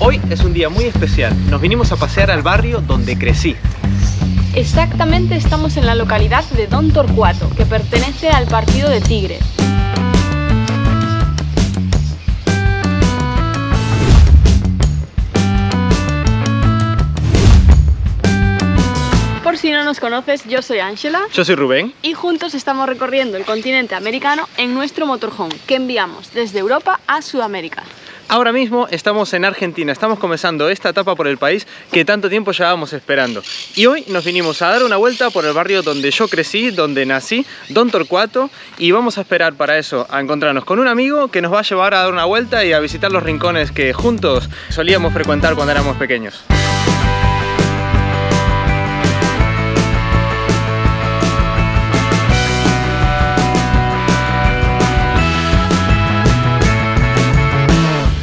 Hoy es un día muy especial. Nos vinimos a pasear al barrio donde crecí. Exactamente, estamos en la localidad de Don Torcuato, que pertenece al partido de Tigre. Por si no nos conoces, yo soy Ángela. Yo soy Rubén. Y juntos estamos recorriendo el continente americano en nuestro motorhome, que enviamos desde Europa a Sudamérica. Ahora mismo estamos en Argentina, estamos comenzando esta etapa por el país que tanto tiempo llevábamos esperando. Y hoy nos vinimos a dar una vuelta por el barrio donde yo crecí, donde nací, Don Torcuato, y vamos a esperar para eso, a encontrarnos con un amigo que nos va a llevar a dar una vuelta y a visitar los rincones que juntos solíamos frecuentar cuando éramos pequeños.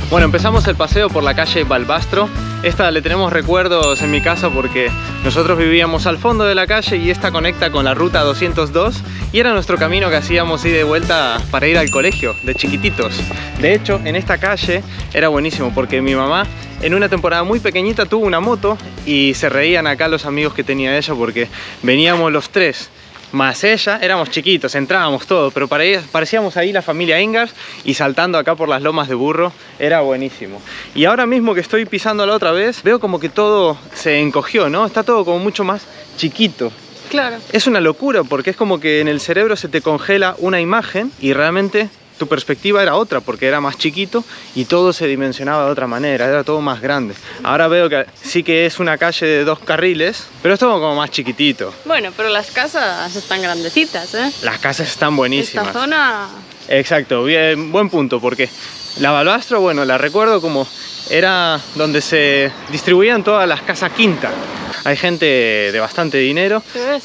Bueno, empezamos el paseo por la calle Balbastro. Esta le tenemos recuerdos en mi casa porque nosotros vivíamos al fondo de la calle y esta conecta con la ruta 202 y era nuestro camino que hacíamos ida y de vuelta para ir al colegio de chiquititos. De hecho, en esta calle era buenísimo porque mi mamá en una temporada muy pequeñita tuvo una moto y se reían acá los amigos que tenía ella porque veníamos los tres más ella, éramos chiquitos, entrábamos todos, pero parecíamos ahí la familia Engars y saltando acá por las lomas de burro, era buenísimo. Y ahora mismo que estoy pisándola otra vez, veo como que todo se encogió, ¿no? Está todo como mucho más chiquito. Claro. Es una locura porque es como que en el cerebro se te congela una imagen y realmente tu perspectiva era otra porque era más chiquito y todo se dimensionaba de otra manera, era todo más grande. Ahora veo que sí que es una calle de 2 carriles, pero es todo como más chiquitito. Bueno, pero las casas están grandecitas, ¿eh? Las casas están buenísimas. Esta zona... Exacto, bien, buen punto, porque la Balbastro, bueno, la recuerdo como era donde se distribuían todas las casas quinta. Hay gente de bastante dinero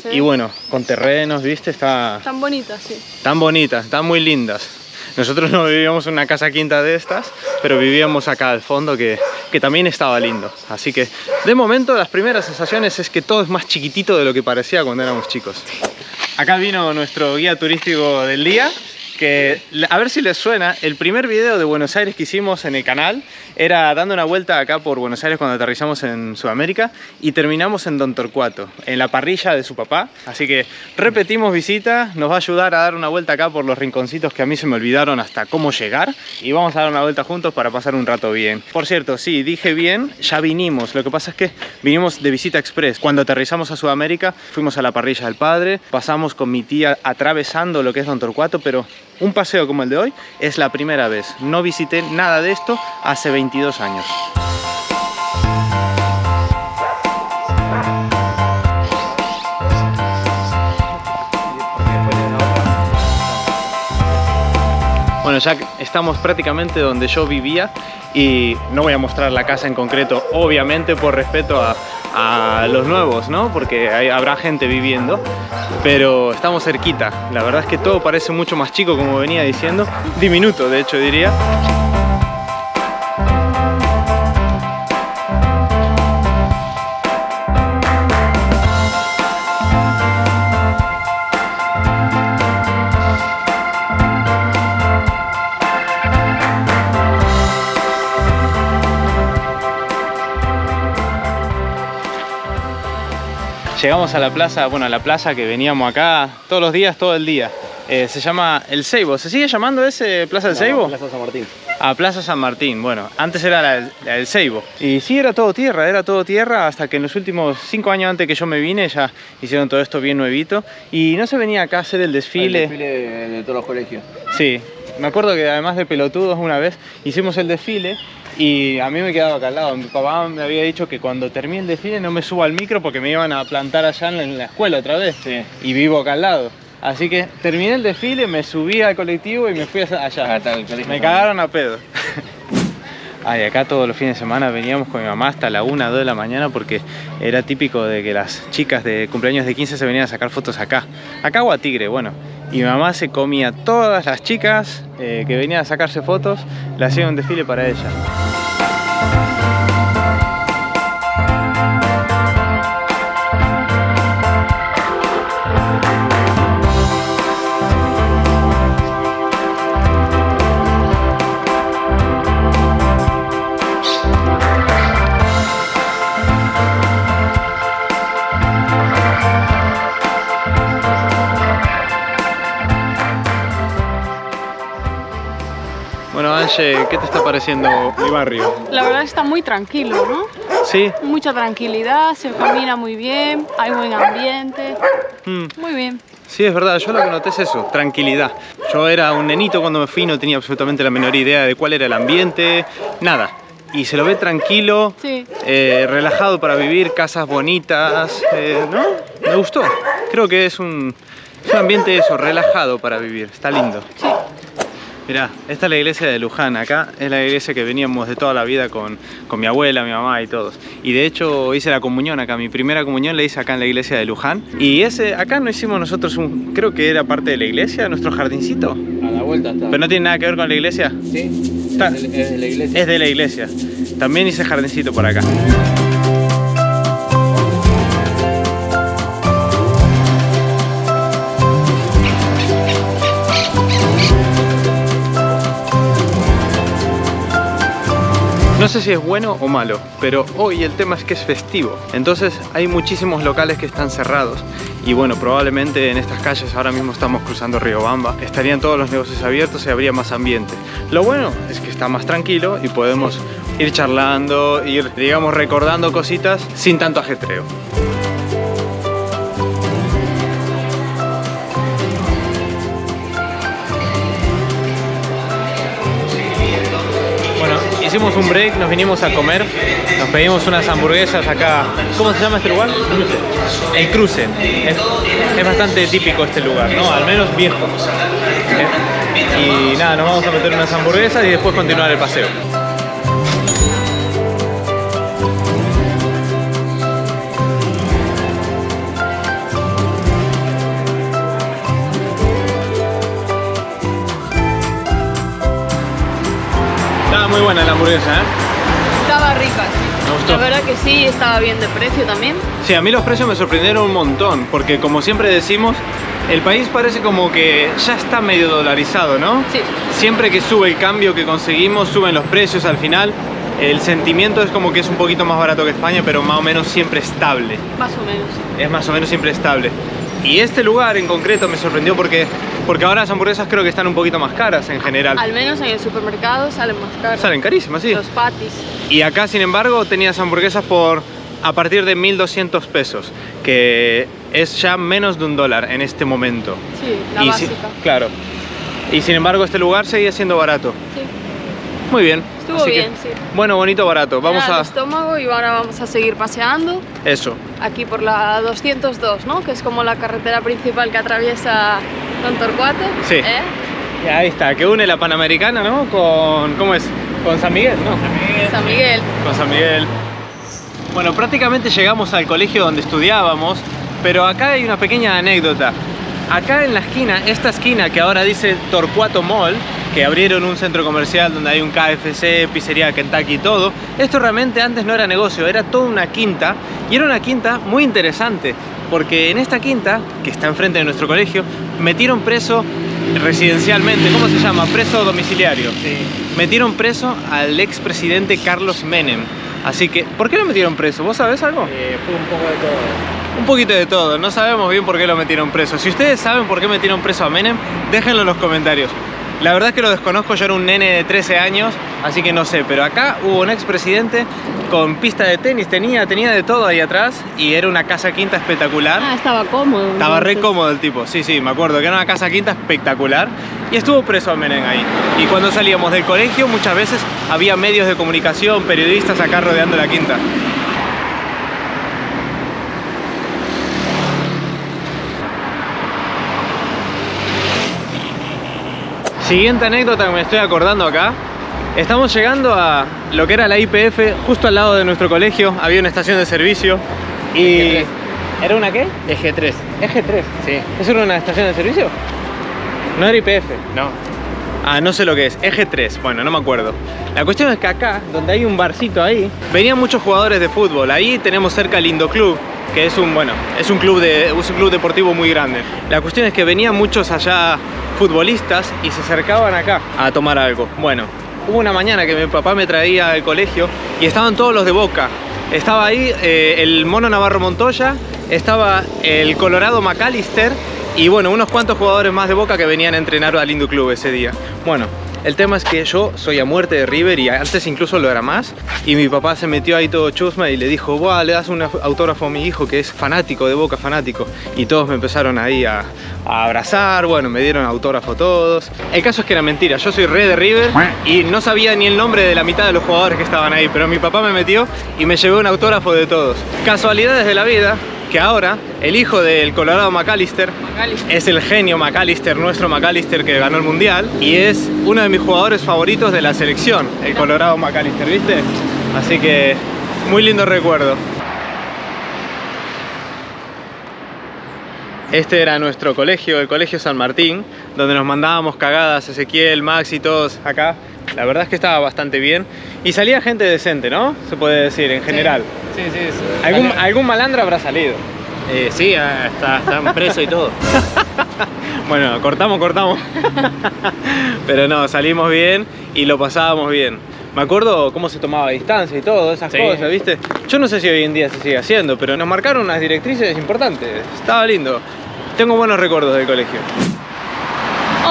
y bueno, con terrenos, ¿viste? Tan bonitas, sí. Tan bonitas, tan muy lindas. Nosotros no vivíamos en una casa quinta de estas, pero vivíamos acá al fondo que también estaba lindo. Así que de momento las primeras sensaciones es que todo es más chiquitito de lo que parecía cuando éramos chicos. Acá vino nuestro guía turístico del día, que a ver si les suena, el primer video de Buenos Aires que hicimos en el canal era dando una vuelta acá por Buenos Aires cuando aterrizamos en Sudamérica y terminamos en Don Torcuato, en la parrilla de su papá. Así que repetimos visita, nos va a ayudar a dar una vuelta acá por los rinconcitos que a mí se me olvidaron hasta cómo llegar y vamos a dar una vuelta juntos para pasar un rato bien. Por cierto, sí, dije bien, ya vinimos, lo que pasa es que vinimos de visita express. Cuando aterrizamos a Sudamérica fuimos a la parrilla del padre, pasamos con mi tía atravesando lo que es Don Torcuato, pero un paseo como el de hoy es la primera vez. No visité nada de esto hace 22 años. Bueno, ya estamos prácticamente donde yo vivía y no voy a mostrar la casa en concreto, obviamente por respeto a los nuevos, ¿no? Porque habrá gente viviendo, pero estamos cerquita. La verdad es que todo parece mucho más chico, como venía diciendo, diminuto de hecho diría. Llegamos a la plaza, bueno, a la plaza que veníamos acá todos los días, todo el día. Se llama El Seibo. ¿Se sigue llamando ese Plaza del Seibo? Plaza San Martín. Ah, Plaza San Martín. Bueno, antes era la del Seibo. Y sí, era todo tierra hasta que en los últimos 5 años antes que yo me vine ya hicieron todo esto bien nuevito. Y no se venía acá a hacer el desfile. El desfile de todos los colegios. Sí, me acuerdo que además de pelotudos una vez hicimos el desfile y a mí me quedaba acá al lado. Mi papá me había dicho que cuando termine el desfile no me suba al micro porque me iban a plantar allá en la escuela otra vez. Sí. Y vivo acá al lado. Así que terminé el desfile, me subí al colectivo y me fui allá. Me cagaron a pedo. Ay, acá todos los fines de semana veníamos con mi mamá hasta la 1 o 2 de la mañana porque era típico de que las chicas de cumpleaños de 15 se venían a sacar fotos acá o a Tigre, bueno. Y mi mamá se comía todas las chicas que venían a sacarse fotos, le hacía un desfile para ella. Aye, ¿qué te está pareciendo mi barrio? La verdad está muy tranquilo, ¿no? Sí. Mucha tranquilidad, se camina muy bien, hay buen ambiente. Muy bien. Sí, es verdad, yo lo que noté es eso, tranquilidad. Yo era un nenito cuando me fui, no tenía absolutamente la menor idea de cuál era el ambiente, nada. Y se lo ve tranquilo, Sí. Relajado para vivir, casas bonitas, ¿no? Me gustó. Creo que es un ambiente eso, relajado para vivir, está lindo. Sí. Mirá, esta es la iglesia de Luján, acá es la iglesia que veníamos de toda la vida con mi abuela, mi mamá y todos. Y de hecho hice la comunión acá, mi primera comunión la hice acá en la iglesia de Luján. Y acá no hicimos nosotros creo que era parte de la iglesia, nuestro jardincito. A la vuelta está. Pero no tiene nada que ver con la iglesia. Sí, Está. es de la iglesia. Es de la iglesia. También hice jardincito por acá. No sé si es bueno o malo, pero hoy el tema es que es festivo. Entonces hay muchísimos locales que están cerrados. Y bueno, probablemente en estas calles, ahora mismo estamos cruzando Riobamba, estarían todos los negocios abiertos y habría más ambiente. Lo bueno es que está más tranquilo y podemos ir charlando, ir, digamos, recordando cositas sin tanto ajetreo. Hicimos un break, nos vinimos a comer, nos pedimos unas hamburguesas acá. ¿Cómo se llama este lugar? El Cruce. Es bastante típico este lugar, ¿no? Al menos viejo. Y nada, nos vamos a meter unas hamburguesas y después continuar el paseo. Muy buena la hamburguesa, ¿eh? Estaba rica, sí. Me gustó. La verdad que sí, estaba bien de precio también. Sí, a mí los precios me sorprendieron un montón, porque como siempre decimos, el país parece como que ya está medio dolarizado, ¿no? Sí. Siempre que sube el cambio que conseguimos, suben los precios al final. El sentimiento es como que es un poquito más barato que España, pero más o menos siempre estable. Más o menos. Es más o menos siempre estable. Y este lugar en concreto me sorprendió porque ahora las hamburguesas creo que están un poquito más caras en general. Al menos en el supermercado salen más caros. Salen carísimas, sí. Los patis. Y acá, sin embargo, tenías hamburguesas a partir de 1.200 pesos, que es ya menos de $1 en este momento. Sí, la básica. Claro. Y sin embargo, este lugar seguía siendo barato. Sí. Muy bien. Estuvo bien, sí. Bueno, bonito, barato. Vamos Era a... el estómago y ahora vamos a seguir paseando. Eso. Aquí por la 202, ¿no? Que es como la carretera principal que atraviesa Don Torcuato. Sí. Y ahí está, que une la Panamericana, ¿no? Con... ¿Cómo es? Con San Miguel, ¿no? San Miguel. Con San Miguel. Bueno, prácticamente llegamos al colegio donde estudiábamos, pero acá hay una pequeña anécdota. Acá en la esquina, esta esquina que ahora dice Torcuato Mall, que abrieron un centro comercial donde hay un KFC, pizzería Kentucky y todo, esto realmente antes no era negocio, era toda una quinta, y era una quinta muy interesante, porque en esta quinta, que está enfrente de nuestro colegio, metieron preso residencialmente, ¿cómo se llama? Preso domiciliario. Sí. Metieron preso al expresidente Carlos Menem. Así que, ¿por qué lo metieron preso? ¿Vos sabés algo? Fue un poco de todo. Un poquito de todo, no sabemos bien por qué lo metieron preso. Si ustedes saben por qué metieron preso a Menem, déjenlo en los comentarios. La verdad es que lo desconozco, yo era un nene de 13 años, así que no sé. Pero acá hubo un expresidente con pista de tenis, tenía de todo ahí atrás y era una casa quinta espectacular. Ah, estaba cómodo. Estaba re entonces. cómodo el tipo, sí, me acuerdo que era una casa quinta espectacular y estuvo preso Menem ahí. Y cuando salíamos del colegio muchas veces había medios de comunicación, periodistas acá rodeando la quinta. Siguiente anécdota que me estoy acordando acá. Estamos llegando a lo que era la YPF, justo al lado de nuestro colegio había una estación de servicio y... Eje 3. ¿Era una qué? Eje 3. Eje 3. Sí. ¿Eso era una estación de servicio? No era YPF. No. Ah, no sé lo que es. Eje 3. Bueno, no me acuerdo. La cuestión es que acá, donde hay un barcito ahí, venían muchos jugadores de fútbol. Ahí tenemos cerca el Indoclub, que es un club deportivo muy grande. La cuestión es que venían muchos allá futbolistas y se acercaban acá a tomar algo. Bueno, hubo una mañana que mi papá me traía al colegio y estaban todos los de Boca. Estaba ahí el Mono Navarro Montoya, estaba el Colorado McAllister y bueno, unos cuantos jugadores más de Boca que venían a entrenar al Indoclub ese día. Bueno, El tema es que yo soy a muerte de River y antes incluso lo era más. Y mi papá se metió ahí todo chusma y le dijo, buah, le das un autógrafo a mi hijo que es fanático de Boca, fanático. Y todos me empezaron ahí a abrazar, bueno, me dieron autógrafo todos. El caso es que era mentira, yo soy re de River y no sabía ni el nombre de la mitad de los jugadores que estaban ahí, pero mi papá me metió y me llevé un autógrafo de todos. Casualidades de la vida, que ahora el hijo del Colorado McAllister es el genio McAllister, nuestro McAllister que ganó el Mundial, y es uno de mis jugadores favoritos de la selección, el Colorado McAllister, ¿viste? Así que muy lindo recuerdo. Este era nuestro colegio, el Colegio San Martín, donde nos mandábamos cagadas, Ezequiel, Max y todos acá. La verdad es que estaba bastante bien y salía gente decente, ¿no? Se puede decir, en general. Sí. ¿Algún malandro habrá salido? Sí, están presos y todo. Bueno, cortamos. Pero no, salimos bien y lo pasábamos bien. Me acuerdo cómo se tomaba distancia y todo, esas cosas, ¿viste? Yo no sé si hoy en día se sigue haciendo, pero nos marcaron unas directrices importantes. Estaba lindo. Tengo buenos recuerdos del colegio.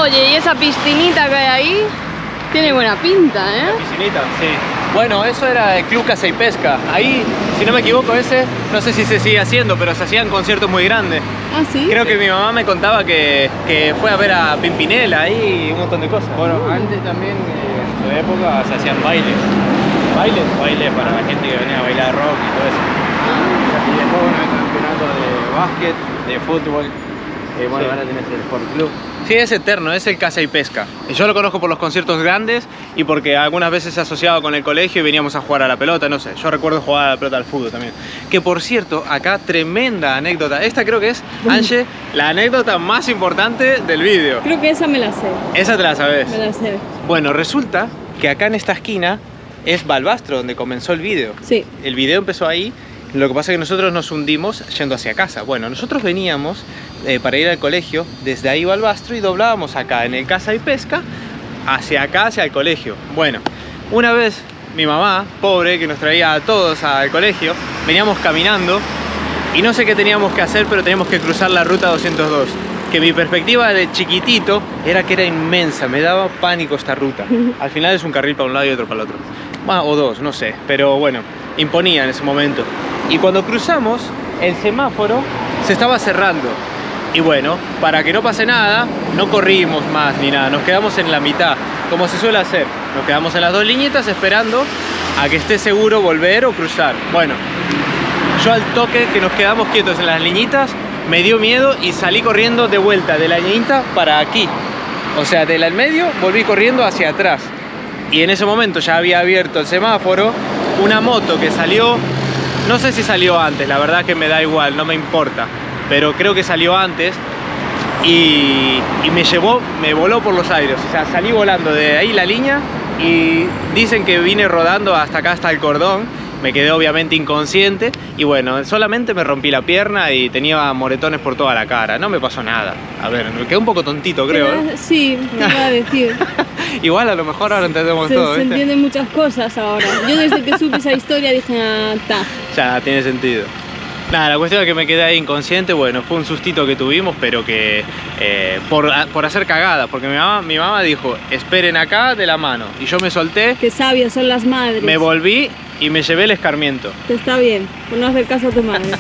Oye, ¿y esa piscinita que hay ahí? Tiene buena pinta, ¿eh? La piscinita, sí. Bueno, eso era el Club Caza y Pesca. Ahí, si no me equivoco, ese, no sé si se sigue haciendo, pero se hacían conciertos muy grandes. ¿Ah, sí? Creo que mi mamá me contaba que fue a ver a Pimpinela ahí y un montón de cosas. Bueno, antes también, en su época, se hacían bailes. Bailes para la gente que venía a bailar rock y todo eso. Y después, bueno, hay campeonatos de básquet, de fútbol. Bueno, Sí. ahora tenés el Sport Club. Sí, es eterno, es el Caza y Pesca. Y yo lo conozco por los conciertos grandes y porque algunas veces se asociaba con el colegio y veníamos a jugar a la pelota, no sé. Yo recuerdo jugar a la pelota al fútbol también. Que por cierto, acá tremenda anécdota. Esta creo que es, Ange, la anécdota más importante del vídeo. Creo que esa me la sé. Esa te la sabes. Me la sé. Bueno, resulta que acá en esta esquina es Balbastro, donde comenzó el vídeo. Sí. El video empezó ahí, lo que pasa es que nosotros nos hundimos yendo hacia casa. Bueno, nosotros veníamos para ir al colegio desde ahí Balbastro y doblábamos acá en el Caza y Pesca hacia acá, hacia el colegio. Bueno, una vez mi mamá, pobre, que nos traía a todos al colegio, veníamos caminando y no sé qué teníamos que hacer, pero teníamos que cruzar la ruta 202. Que mi perspectiva de chiquitito era que era inmensa, me daba pánico esta ruta. Al final es un carril para un lado y otro para el otro. Bueno, o dos, no sé, pero bueno, imponía en ese momento. Y cuando cruzamos, el semáforo se estaba cerrando. Y bueno, para que no pase nada, no corrimos más ni nada, nos quedamos en la mitad, como se suele hacer. Nos quedamos en las dos liñitas esperando a que esté seguro volver o cruzar. Bueno, yo al toque que nos quedamos quietos en las liñitas, me dio miedo y salí corriendo de vuelta de la liñita para aquí. O sea, de la en medio volví corriendo hacia atrás. Y en ese momento ya había abierto el semáforo, una moto que salió, no sé si salió antes, la verdad que me da igual, no me importa, pero creo que salió antes y me voló por los aires. O sea, salí volando de ahí la línea y dicen que vine rodando hasta acá, hasta el cordón. Me quedé obviamente inconsciente y bueno, solamente me rompí la pierna y tenía moretones por toda la cara. No me pasó nada. A ver, me quedé un poco tontito, creo. Sí, te iba a decir. Igual a lo mejor ahora entendemos todo, Se ¿viste? entienden muchas cosas ahora. Yo desde que supe esa historia dije, ah, ta. Ya, tiene sentido. Nada, la cuestión es que me quedé ahí inconsciente. Bueno, fue un sustito que tuvimos, pero que por hacer cagadas, porque mi mamá dijo, esperen acá de la mano. Y yo me solté, Qué sabias son las madres. me volví y me llevé el escarmiento. Te está bien, por no hacer caso a tu madre.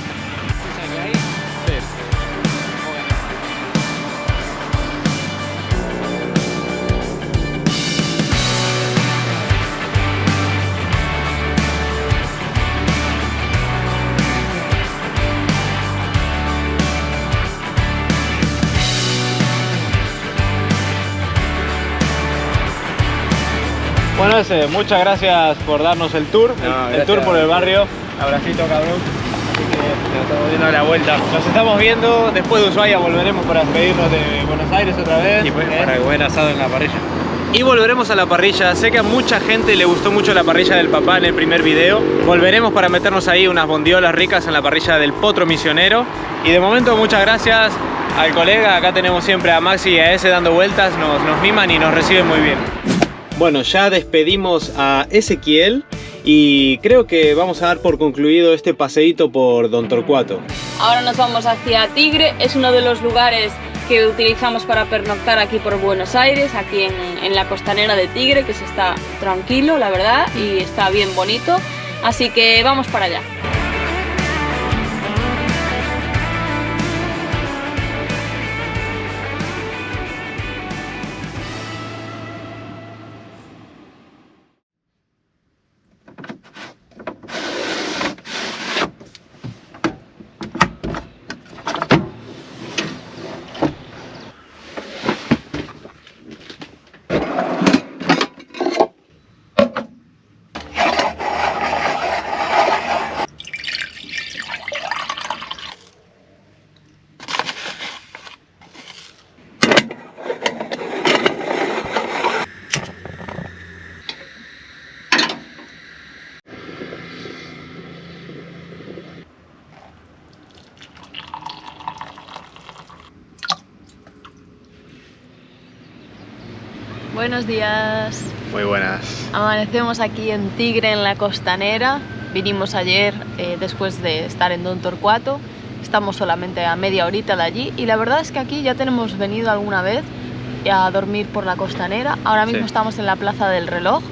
Bueno, ese, muchas gracias por darnos el tour, el gracias. tour por el barrio. Abracito, cabrón. Así que nos estamos viendo a la vuelta. Nos estamos viendo, después de Ushuaia volveremos para despedirnos de Buenos Aires otra vez. Y pues, para comer asado en la parrilla. Y volveremos a la parrilla. Sé que a mucha gente le gustó mucho la parrilla del papá en el primer video. Volveremos para meternos ahí unas bondiolas ricas en la parrilla del Potro Misionero. Y de momento muchas gracias al colega. Acá tenemos siempre a Maxi y a ese dando vueltas. Nos miman y nos reciben muy bien. Bueno, ya despedimos a Ezequiel y creo que vamos a dar por concluido este paseíto por Don Torcuato. Ahora nos vamos hacia Tigre, es uno de los lugares que utilizamos para pernoctar aquí por Buenos Aires, aquí en la costanera de Tigre, que se está tranquilo, la verdad, y está bien bonito, así que vamos para allá. Buenos días. Muy buenas. Amanecemos aquí en Tigre, en la costanera. Vinimos ayer después de estar en Don Torcuato. Estamos solamente a media horita de allí y la verdad es que aquí ya tenemos venido alguna vez a dormir por la costanera. Ahora mismo estamos en la Plaza del Reloj,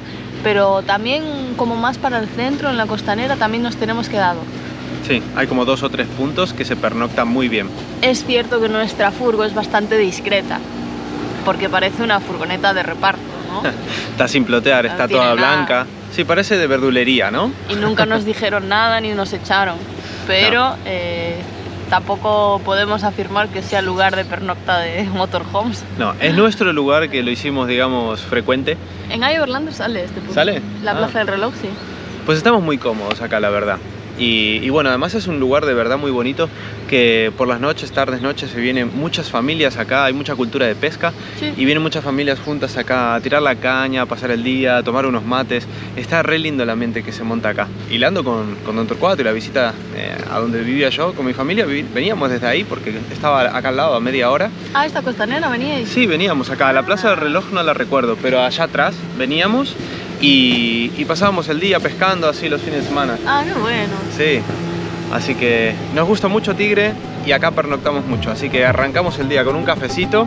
pero también como más para el centro, en la costanera, también nos tenemos quedado. Sí, hay como 2 o 3 puntos que se pernoctan muy bien. Es cierto que nuestra furgo es bastante discreta, porque parece una furgoneta de reparto, ¿no? Está sin plotear, No está tiene toda nada. blanca. Sí, parece de verdulería, ¿no? Y nunca nos dijeron nada ni nos echaron, pero tampoco podemos afirmar que sea lugar de pernocta de motorhomes. No, es nuestro lugar que lo hicimos, digamos, frecuente. En Ayo Orlando sale este punto. ¿Sale? La Ah. Plaza del Reloj, sí. Pues estamos muy cómodos acá, la verdad. Y bueno, además es un lugar de verdad muy bonito, que por las noches, tardes, noches, se vienen muchas familias acá, hay mucha cultura de pesca, Sí. y vienen muchas familias juntas acá a tirar la caña, a pasar el día, a tomar unos mates. Está re lindo el ambiente que se monta acá. Hilando con Don Torcuato y la visita a donde vivía yo con mi familia, veníamos desde ahí porque estaba acá al lado a media hora. Ah, esta costanera veníais. Sí, veníamos acá, a la Plaza del Reloj no la recuerdo, pero allá atrás veníamos y pasábamos el día pescando así los fines de semana. Ah, qué bueno. Sí, así que nos gusta mucho Tigre y acá pernoctamos mucho, así que arrancamos el día con un cafecito.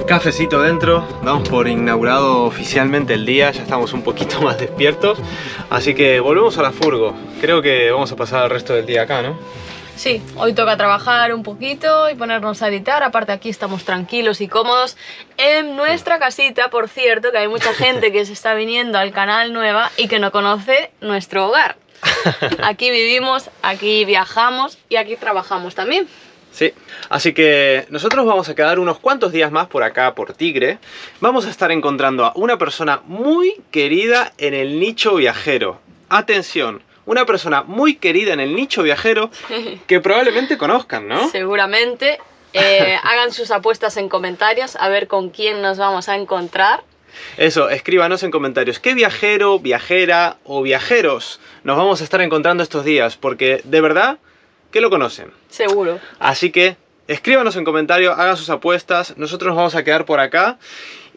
Cafecito dentro, damos por inaugurado oficialmente el día, ya estamos un poquito más despiertos, así que volvemos a la furgo. Creo que vamos a pasar el resto del día acá, ¿no? Sí, hoy toca trabajar un poquito y ponernos a editar, aparte aquí estamos tranquilos y cómodos en nuestra casita, por cierto, que hay mucha gente que se está viniendo al canal nueva y que no conoce nuestro hogar. Aquí vivimos, aquí viajamos y aquí trabajamos también. Sí, así que nosotros vamos a quedar unos cuantos días más por acá, por Tigre. Vamos a estar encontrando a una persona muy querida en el nicho viajero. Atención, una persona muy querida en el nicho viajero que probablemente conozcan, ¿no? Seguramente. Hagan sus apuestas en comentarios a ver con quién nos vamos a encontrar. Eso, escríbanos en comentarios qué viajero, viajera o viajeros nos vamos a estar encontrando estos días, porque de verdad que lo conocen. Seguro. Así que escríbanos en comentarios, hagan sus apuestas, nosotros nos vamos a quedar por acá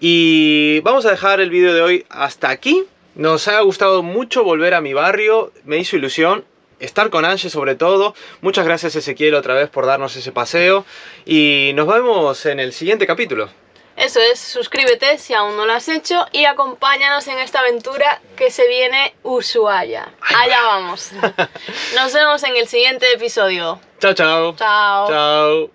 y vamos a dejar el vídeo de hoy hasta aquí. Nos ha gustado mucho volver a mi barrio, me hizo ilusión estar con Ange sobre todo. Muchas gracias Ezequiel otra vez por darnos ese paseo y nos vemos en el siguiente capítulo. Eso es, suscríbete si aún no lo has hecho y acompáñanos en esta aventura que se viene Ushuaia. Allá vamos. Nos vemos en el siguiente episodio. Chao, chao. Chao. Chao.